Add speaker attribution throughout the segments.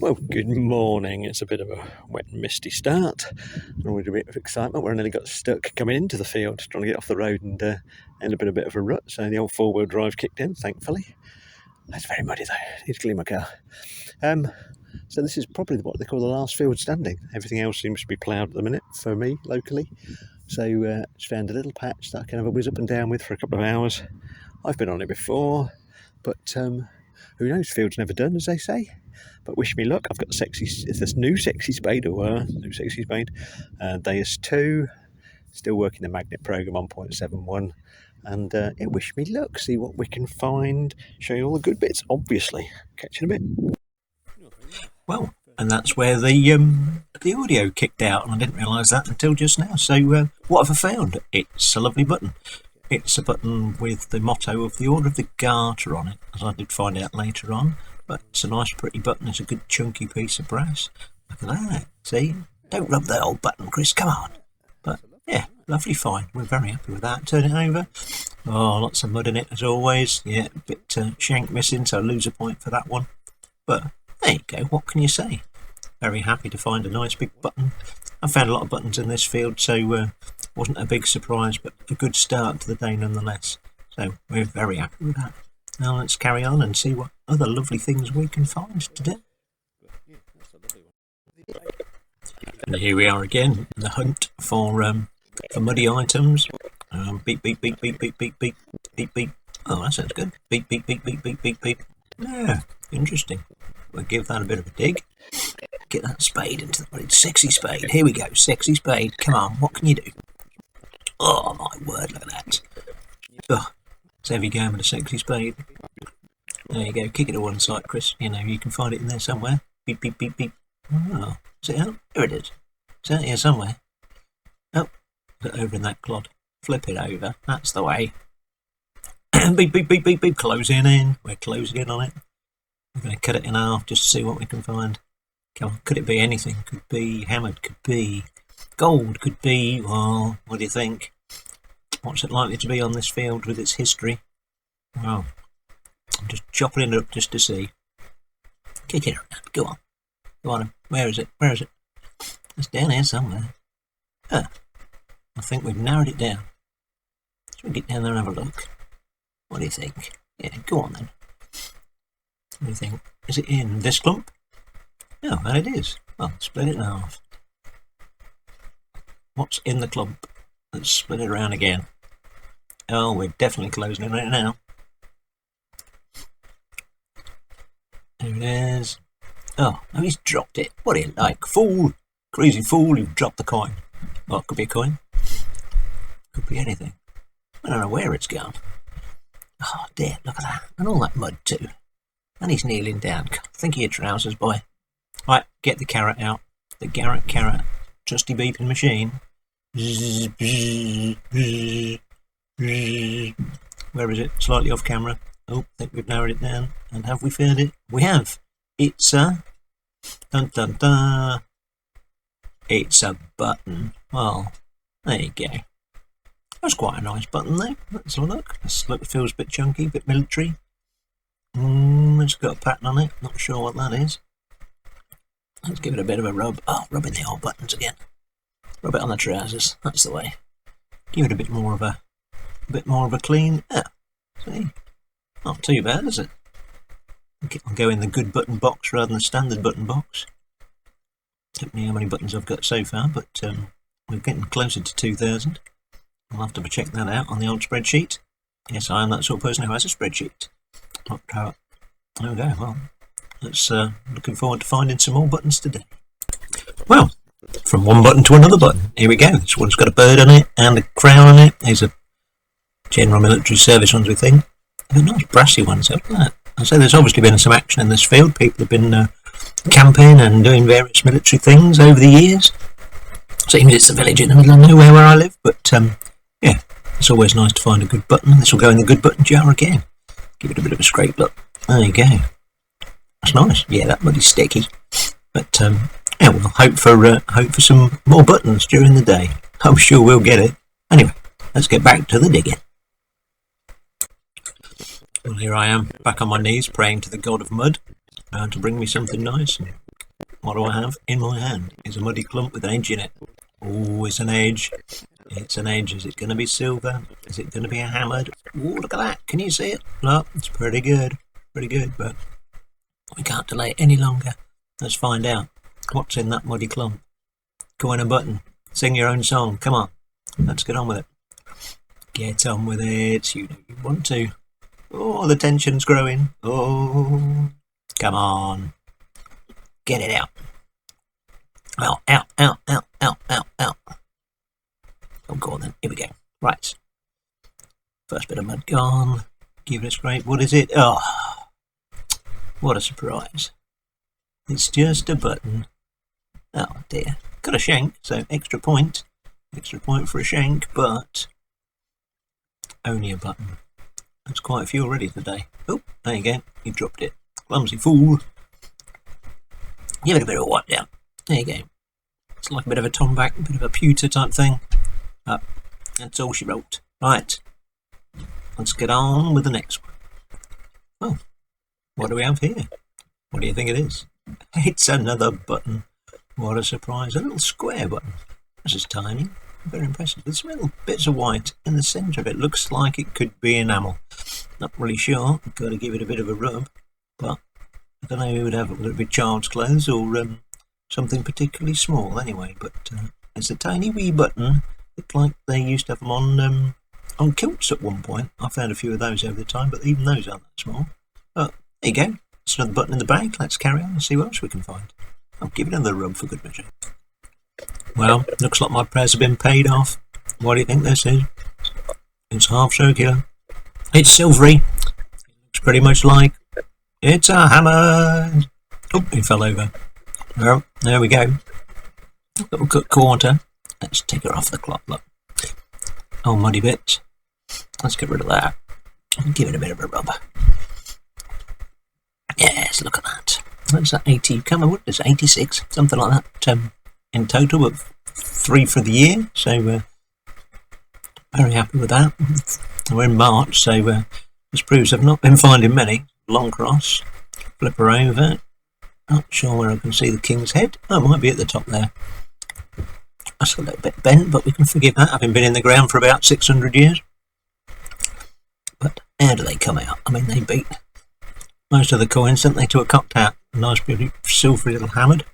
Speaker 1: Well, good morning. It's a bit of a wet and misty start, and with a bit of excitement, we're nearly got stuck coming into the field, trying to get off the road and end up in a bit of a rut. So the old four-wheel drive kicked in, thankfully. That's very muddy though. Need to clean my car. So this is probably what they call the last field standing. Everything else seems to be ploughed at the minute for me locally. So just found a little patch that I can have a whiz up and down with for a couple of hours. I've been on it before, but who knows? Field's never done, as they say. But wish me luck. I've got this new sexy spade, Deus 2, still working the magnet program on 0.71, and wish me luck. See what we can find. Show you all the good bits, obviously. Catch you in a bit.
Speaker 2: Well, and that's where the audio kicked out, and I didn't realise that until just now. So what have I found? It's a lovely button. It's a button with the motto of the Order of the Garter on it, as I did find out later on. But it's a nice pretty button. It's a good chunky piece of brass. Look at that. See? Don't rub that old button, Chris. Come on. But yeah, lovely find. We're very happy with that. Turn it over. Oh, lots of mud in it as always. Yeah, a bit shank missing, so I lose a point for that one. But there you go. What can you say? Very happy to find a nice big button. I found a lot of buttons in this field, so wasn't a big surprise, but a good start to the day nonetheless. So we're very happy with that. Now let's carry on and see what other lovely things we can find today. And here we are again, the hunt for muddy items. Beep, beep, beep, beep, beep, beep, beep, beep, beep. Oh, that sounds good. Beep, beep, beep, beep, beep, beep, beep. Yeah, interesting. We'll give that a bit of a dig. Get that spade into the sexy spade. Here we go, sexy spade. Come on, what can you do? Oh my word, look at that. Oh, it's heavy going with a sexy spade. There you go, kick it to one side, Chris. You know, you can find it in there somewhere. Beep, beep, beep, beep. Oh, is it out? Here it is. It's out here somewhere. Oh, put it over in that clod. Flip it over. That's the way. Beep, beep, beep, beep, beep. Closing in. We're closing in on it. We're going to cut it in half just to see what we can find. Come on, could it be anything? Could be hammered, could be gold, could be, well, what do you think? What's it likely to be on this field with its history? Well, I'm just chopping it up just to see. Kick it around, go on. Go on, where is it? Where is it? It's down here somewhere. I think we've narrowed it down. So we get down there and have a look. What do you think? Yeah, go on then. What do you think? Is it in this clump? No, and it is. Well, split it in half. What's in the clump? Let's split it around again. Oh, we're definitely closing in on it now. There it is. Oh, no, he's dropped it. What do you like? Fool! Crazy fool, you've dropped the coin. Well, it could be a coin. Could be anything. I don't know where it's gone. Oh dear, look at that. And all that mud too. And he's kneeling down. Think of your trousers, boy. Right, get the carrot out. The Garrett carrot. Trusty beeping machine. Where is it? Slightly off camera. Oh, I think we've narrowed it down. And have we found it? We have. It's a... Dun dun dun. It's a button. Well, there you go. That's quite a nice button there. Let's have a look. This look feels a bit chunky, a bit military. It's got a pattern on it. Not sure what that is. Let's give it a bit of a rub. Oh, rubbing the old buttons again. Rub it on the trousers. That's the way. Give it a bit more of a clean. Yeah. See, not too bad, is it? I'll go in the good button box rather than the standard button box. Don't know how many buttons I've got so far, but we're getting closer to 2,000. I'll have to check that out on the old spreadsheet. Yes, I am that sort of person who has a spreadsheet. Okay, well, let's looking forward to finding some more buttons today. Well, from one button to another button. Here we go. This one's got a bird on it and a crown on it. These are general military service ones, we think. They're nice brassy ones, look at that. I say there's obviously been some action in this field. People have been camping and doing various military things over the years. Seems it's a village in the middle of nowhere where I live, but yeah, it's always nice to find a good button. This will go in the good button jar again. Give it a bit of a scrape look. There you go. That's nice. Yeah, that muddy's sticky. But yeah, we'll hope for some more buttons during the day. I'm sure we'll get it. Anyway, let's get back to the digging. Well, here I am, back on my knees, praying to the god of mud to bring me something nice and what do I have in my hand? It's a muddy clump with an edge in it. Oh, it's an edge. It's an edge. Is it going to be silver? Is it going to be a hammered? Oh, look at that. Can you see it? Look, it's pretty good. Pretty good, but we can't delay it any longer. Let's find out. What's in that muddy clump? Go in a button. Sing your own song. Come on. Let's get on with it. Get on with it. You know you want to. Oh, the tension's growing. Oh, come on. Get it out. Out, out, out, out, out, out, out. Oh, go on then. Here we go. Right. First bit of mud gone. Give it a scrape. What is it? Oh, what a surprise. It's just a button. Oh dear. Got a shank, so extra point. Extra point for a shank, but only a button. That's quite a few already today. Oh, there you go. You dropped it. Clumsy fool. Give it a bit of a wipe down. There you go. It's like a bit of a tomback, a bit of a pewter type thing. That's all she wrote. Right. Let's get on with the next one. Oh, what do we have here? What do you think it is? It's another button. What a surprise. A little square button. This is tiny. Very impressive. There's little bits of white in the centre of it. Looks like it could be enamel. Not really sure. I've got to give it a bit of a rub. But I don't know who would have it. Would it be child's clothes or something particularly small anyway? But it's a tiny wee button. Looked like they used to have them on kilts at one point. I found a few of those over the time, but even those aren't that small. But there you go. It's another button in the bag. Let's carry on and see what else we can find. I'll give it another rub for good measure. Well, looks like my prayers have been paid off. What do you think this is? It's half circular. It's silvery. It looks pretty much like it's a hammer. Oh, it fell over. Well, there we go. Little cut quarter. Let's take her off the clock. Look. Oh, muddy bits. Let's get rid of that. And give it a bit of a rub. Yes, look at that. That's that 80. Can't remember what it is. 86, something like that. In total, but 3 for the year. So very happy with that. We're in March, so this proves I've not been finding many. Long cross. Flip her over. Not sure where I can see the king's head. Oh, it might be at the top there. That's a little bit bent, but we can forgive that, having been in the ground for about 600 years. But how do they come out? I mean, they beat most of the coins, didn't they, to a cocked hat. A nice, pretty, silvery little hammered.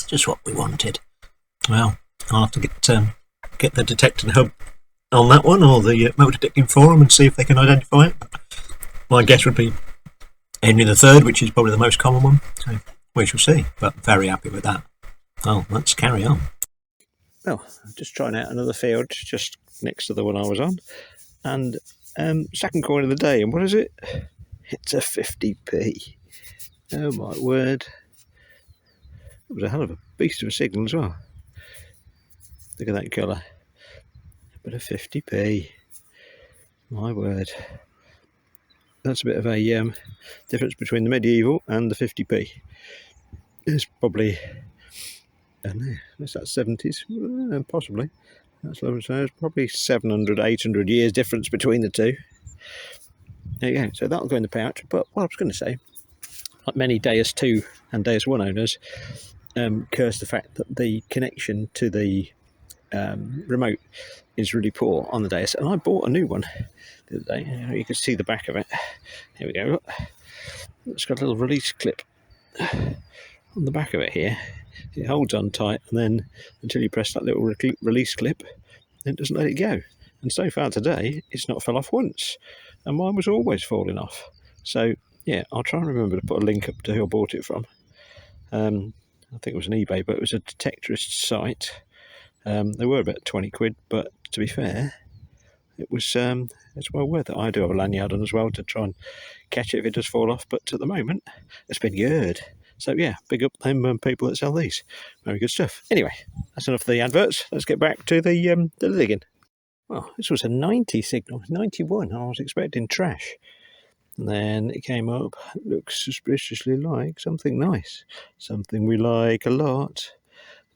Speaker 2: Just what we wanted. Well, I'll have to get the detecting hub on that one, or the metal detecting forum, and see if they can identify it. My guess would be Henry III, which is probably the most common one. So we shall see, but very happy with that. Well, let's carry on.
Speaker 1: Well, I'm just trying out another field just next to the one I was on. And second coin of the day, and what is it? It's a 50p. Oh my word. It was a hell of a beast of a signal as well. Look at that colour. But a 50p. My word. That's a bit of a difference between the medieval and the 50p. It's probably, I don't know, is that 70s? Possibly. That's what I would say. There's probably 700, 800 years difference between the two. There you go. So that'll go in the pouch. But what I was going to say, like many Deus 2 and Deus 1 owners, curse the fact that the connection to the remote is really poor on the Deus. And I bought a new one the other day. You can see the back of it. Here we go. Look. It's got a little release clip on the back of it here. It holds on tight, and then until you press that little release clip, it doesn't let it go. And so far today, it's not fell off once, and mine was always falling off. So yeah, I'll try and remember to put a link up to who I bought it from. I think it was an eBay, but it was a detectorist site. They were about 20 quid, but to be fair, it was it's well worth it. I do have a lanyard on as well to try and catch it if it does fall off, but at the moment, it's been good. So yeah, big up them people that sell these. Very good stuff. Anyway, that's enough of the adverts. Let's get back to the digging. Well, this was a 90 signal, 91. I was expecting trash. And then it came up. It looks suspiciously like something nice. Something we like a lot.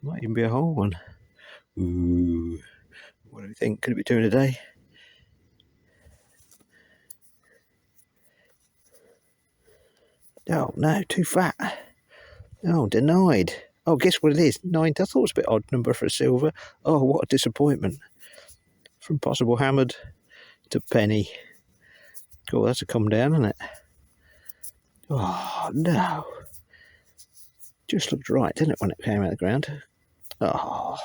Speaker 1: Might even be a whole one. Ooh. What do we think? Could it be 2 in a day? Oh no, too fat. Oh, denied. Oh, guess what it is? 90. I thought it was a bit odd number for a silver. Oh, what a disappointment. From possible hammered to penny. Cool, that's a come down, isn't it? Oh, no. Just looked right, didn't it, when it came out of the ground? Oh,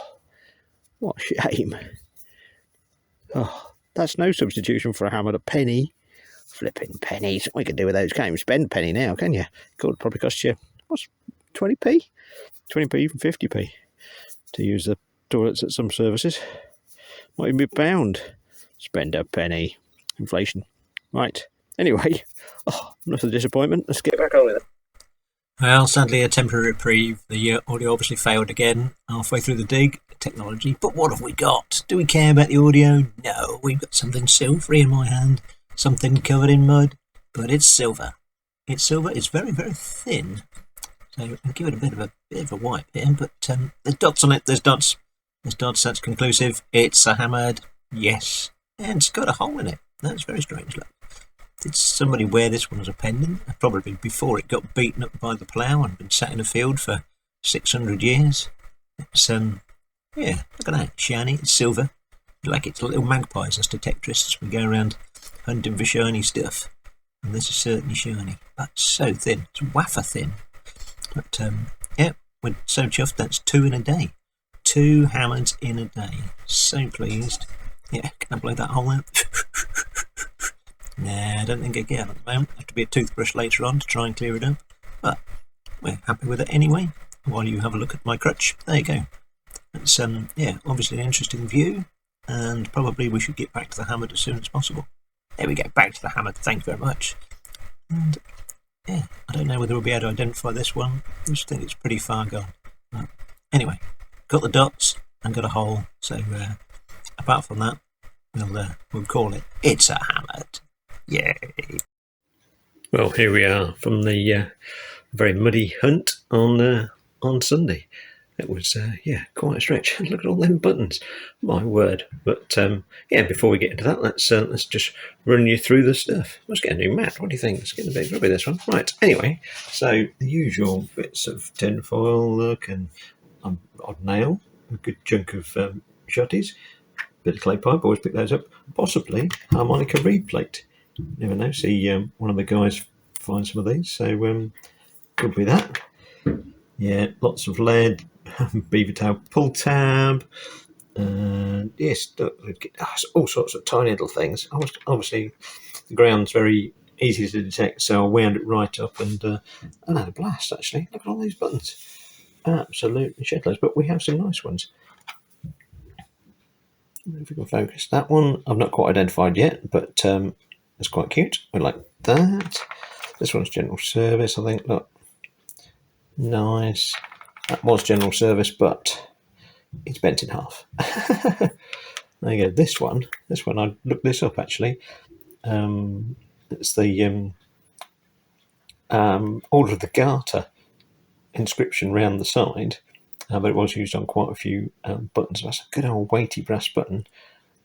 Speaker 1: what a shame. Oh, that's no substitution for a hammered. A penny. Flipping pennies. What you can do with those? Can't even spend a penny now, can you? Could probably cost you, what's 20p? 20p, even 50p to use the toilets at some services. Might even be £1. Spend a penny. Inflation. Right. Anyway, enough of the disappointment. Let's get back on with it.
Speaker 2: Well, sadly, a temporary reprieve. The audio obviously failed again halfway through the dig. Technology. But what have we got? Do we care about the audio? No, we've got something silvery in my hand. Something covered in mud. But it's silver. It's silver. It's very, very thin. So I'll give it a bit of a wipe here. But there's dots on it. There's dots. There's dots. That's conclusive. It's a hammered. Yes. And it's got a hole in it. That's very strange. Look. Did somebody wear this one as a pendant? Probably before it got beaten up by the plough and been sat in a field for 600 years. It's, yeah, look at that, shiny, it's silver. Like it's little magpies as detectorists. We go around hunting for shiny stuff. And this is certainly shiny, but so thin. It's wafer thin. But, yeah, we're so chuffed. That's 2 in a day. 2 hammers in a day. So pleased. Yeah, can I blow that hole out? Nah, I don't think I can at the moment. Have to be a toothbrush later on to try and clear it up. But we're happy with it anyway. While you have a look at my crutch, there you go. It's yeah, obviously an interesting view, and probably we should get back to the hammered as soon as possible. There we go, back to the hammered. Thank you very much. And yeah, I don't know whether we'll be able to identify this one. I just think it's pretty far gone. But anyway, got the dots and got a hole. So apart from that, we'll call it. It's a hammered. Yay!
Speaker 1: Well, here we are from the very muddy hunt on Sunday. It was yeah, quite a stretch. Look at all them buttons, my word! But yeah, before we get into that, let's just run you through the stuff. Let's get a new mat. What do you think? It's getting a bit grubby, this one. Right. Anyway, so the usual bits of tinfoil, look, and odd nail, a good chunk of shutties, bit of clay pipe. Always pick those up. Possibly harmonica reed plate. Never know. See, one of the guys find some of these, so could be that. Yeah, lots of lead, beaver tail pull tab, and yes, all sorts of tiny little things. Obviously, the ground's very easy to detect, so I wound it right up and had a blast. Actually, look at all these buttons, absolutely shitloads. But we have some nice ones. If we can focus that one, I've not quite identified yet, but it's quite cute. I like that. This one's general service, I think. Look, nice. That was general service, but it's bent in half. There you go. This one, I looked this up actually. It's the Order of the Garter inscription round the side, but it was used on quite a few buttons. That's a good old weighty brass button.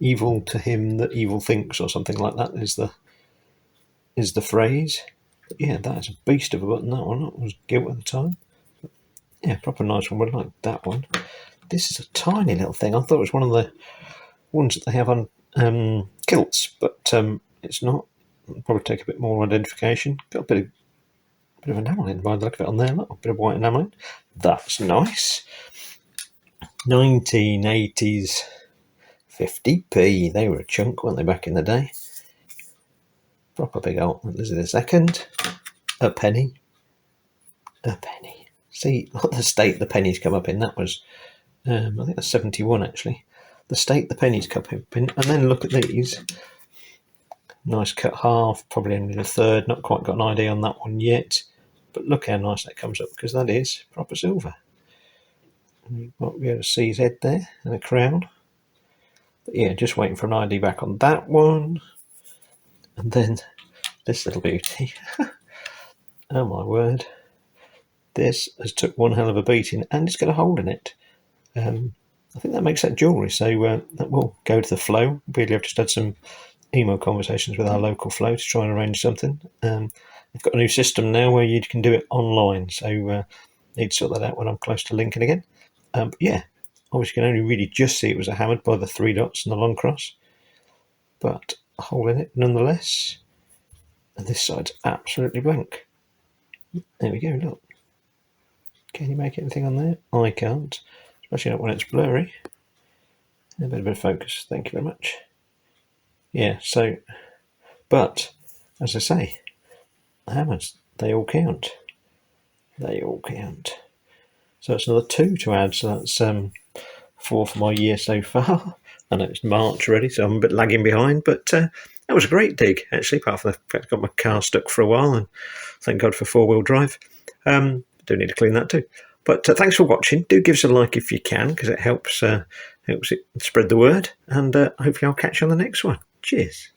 Speaker 1: Evil to him that evil thinks, or something like that is the phrase. But yeah, that is a beast of a button, that one. That was gilt at the time. But yeah, proper nice one. I like that one. This is a tiny little thing. I thought it was one of the ones that they have on kilts, but it's not. It'll probably take a bit more identification. Got a bit of enamel in by the look of it on there. Look, a bit of white enamel in. That's nice. 1980s 50p. They were a chunk, weren't they, back in the day? Proper big old. This is a second. A penny. A penny. See what the state the pennies come up in. That was, I think that's 71 actually. The state the pennies come up in. And then look at these. Nice cut half, probably only a third. Not quite got an idea on that one yet. But look how nice that comes up, because that is proper silver. You might be able to see his head there and a crown. But yeah, just waiting for an ID back on that one. And then this little beauty. Oh my word. This has took one hell of a beating, and it's got a hole in it. I think that makes that jewellery, so that will go to the flow. Really have just had some email conversations with our local flow to try and arrange something. They've got a new system now where you can do it online, so need to sort that out when I'm close to Lincoln again. But yeah, obviously you can only really just see it was a hammered by the 3 dots and the long cross, but a hole in it nonetheless. And this side's absolutely blank. There we go, look. Can you make anything on there? I can't, especially not when it's blurry. A bit of focus, thank you very much. Yeah, so, but, as I say, the hammers, they all count. They all count. So it's another 2 to add, so that's 4 for my year so far. I know it's March already, so I'm a bit lagging behind, but that was a great dig, actually, apart from the fact I got my car stuck for a while, and thank God for 4-wheel drive. Do need to clean that too. But thanks for watching. Do give us a like if you can, because it helps it spread the word, and hopefully I'll catch you on the next one. Cheers.